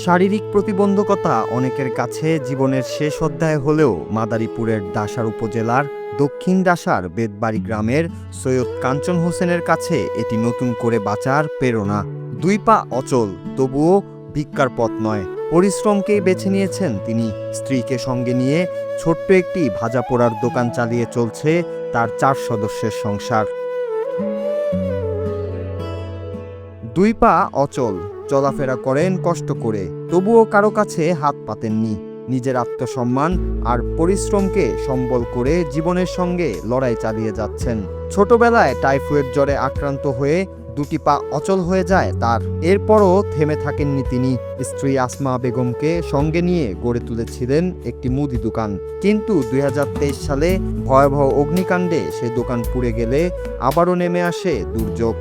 শারীরিক প্রতিবন্ধকতা অনেকের কাছে জীবনের শেষ অধ্যায় হলেও মাদারীপুরের ডাসার উপজেলার দক্ষিণ ডাসার বেতবাড়ি গ্রামের সৈয়দ কাঞ্চন হোসেনের কাছে এটি নতুন করে বাঁচার প্রেরণা। দুই পা অচল, তবুও ভিক্ষার পথ নয়, পরিশ্রমকেই বেছে নিয়েছেন তিনি। স্ত্রীকে সঙ্গে নিয়ে ছোট্ট একটি ভাজা পোড়ার দোকান চালিয়ে চলছে তার 4 সদস্যের সংসার। দুই পা অচল, চলাফেরা করেন কষ্ট করে, তবুও কারো কাছে হাত পাতেননি। নিজের আত্মসম্মান আর পরিশ্রমকে সম্বল করে জীবনের সঙ্গে লড়াই চালিয়ে যাচ্ছেন। ছোটবেলায় টাইফয়েড জ্বরে আক্রান্ত হয়ে দুটি পা অচল হয়ে যায় তার। এরপরও থেমে থাকেননি তিনি। স্ত্রী আসমা বেগমকে সঙ্গে নিয়ে গড়ে তুলেছিলেন একটি মুদি দোকান। কিন্তু 2023 সালে ভয়াবহ অগ্নিকাণ্ডে সে দোকান পুড়ে গেলে আবারও নেমে আসে দুর্যোগ।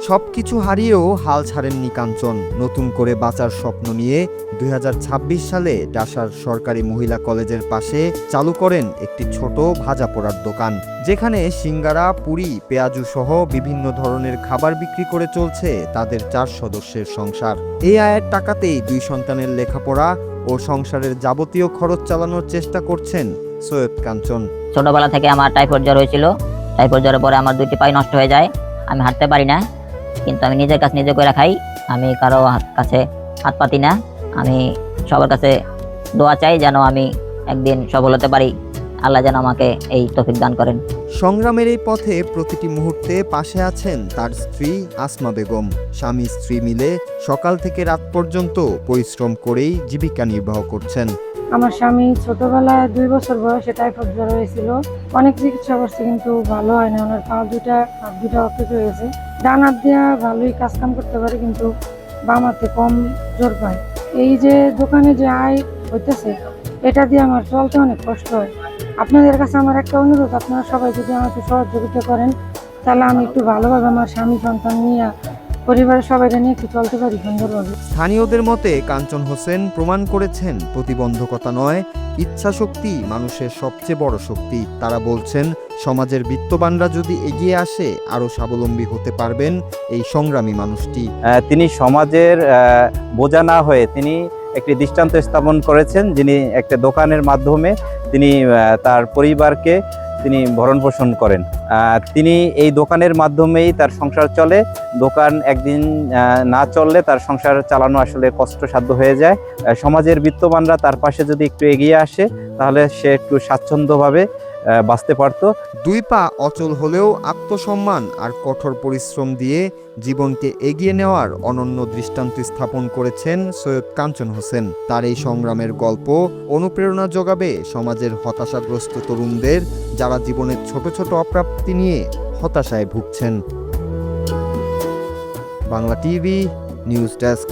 সবকিছু হারিয়েও হাল ছাড়েননি কাঞ্চন। নতুন করে বাঁচার স্বপ্ন নিয়ে 2026 সালে ডাসার সরকারি মহিলা কলেজের পাশে চালু করেন একটি ছোট ভাজা পোড়ার দোকান, যেখানে সিঙ্গারা, পুরি, পেঁয়াজু সহ বিভিন্ন ধরনের খাবার বিক্রি করে চলছে তাদের 4 সদস্যের সংসার। এই আয়ের টাকাতেই 2 সন্তানের লেখাপড়া ও সংসারের যাবতীয় খরচ চালানোর চেষ্টা করছেন সৈয়দ কাঞ্চন। ছোটবেলা থেকে আমার টাইফয়েড জ্বর হয়েছিল। টাইফয়েড জ্বরের পরে আমার 2টি পাই নষ্ট হয়ে যায়, আমি হাঁটতে পারি না। কিন্তু আমি নিজের কাছে নিজে করে খাই, আমি কারো কাছে হাত পাতি না। আমি সবার কাছে দোয়া চাই যেন আমি একদিন সফল হতে পারি। আল্লাহ যেন আমাকে এই তৌফিক দান করেন। সংগ্রামের এই পথে প্রতিটি মুহূর্তে পাশে আছেন তার স্ত্রী আসমা বেগম। স্বামী স্ত্রী মিলে সকাল থেকে রাত পর্যন্ত পরিশ্রম করেই জীবিকা নির্বাহ করছেন। আমার স্বামী ছোটবেলায় 2 বছর বয়সে টাইফয়েড জ্বর হয়েছিল। অনেক চিকিৎসা করছে কিন্তু ভালো হয় না। ওনার হাত দুটা অকেজ হয়ে গেছে। ডান হাত দিয়া ভালোই কাজ কাম করতে পারে, কিন্তু বাম হাতে কম জ্বর পায়। এই যে দোকানে যে আয় হইতেছে, এটা দিয়ে আমার চলতে অনেক কষ্ট হয়। আপনাদের কাছে আমার একটা অনুরোধ, আপনারা সবাই যদি আমাকে সহযোগিতা করেন তাহলে আমি একটু ভালোভাবে আমার স্বামী সন্তান নিয়ে পরিবারের সবাই নিয়ে একটু চলতে পারি সুন্দরভাবে। স্থানীয়দের মতে কাঞ্চন হোসেন প্রমাণ করেছেন প্রতিবন্ধকতা নয়, ইচ্ছাশক্তি মানুষের সবচেয়ে বড় শক্তি। তারা বলছেন সমাজের বিত্তবানরা যদি এগিয়ে আসে আরও স্বাবলম্বী হতে পারবেন এই সংগ্রামী মানুষটি। তিনি সমাজের বোঝা না হয়ে তিনি একটি দৃষ্টান্ত স্থাপন করেছেন, যিনি একটা দোকানের মাধ্যমে তিনি তার পরিবারকে তিনি ভরণ পোষণ করেন। তিনি এই দোকানের মাধ্যমেই তার সংসার চলে। দোকান একদিন না চললে তার সংসার চালানো আসলে কষ্টসাধ্য হয়ে যায়। সমাজের বিত্তবানরা তার পাশে যদি একটু এগিয়ে আসে তাহলে সে একটু স্বাচ্ছন্দ্যভাবে বাঁচতে পারত। 2 পা অচল হলেও আত্মসম্মান আর কঠোর পরিশ্রম দিয়ে জীবনকে এগিয়ে নেওয়ার অনন্য দৃষ্টান্ত স্থাপন করেছেন সৈয়দ কাঞ্চন হোসেন। তার এই সংগ্রামের গল্প অনুপ্রেরণা যোগাবে সমাজের হতাশাগ্রস্ত তরুণদের, যারা জীবনের ছোট ছোট অপ্রাপ্তি নিয়ে হতাশায় ভুগছেন। Bangla TV news desk.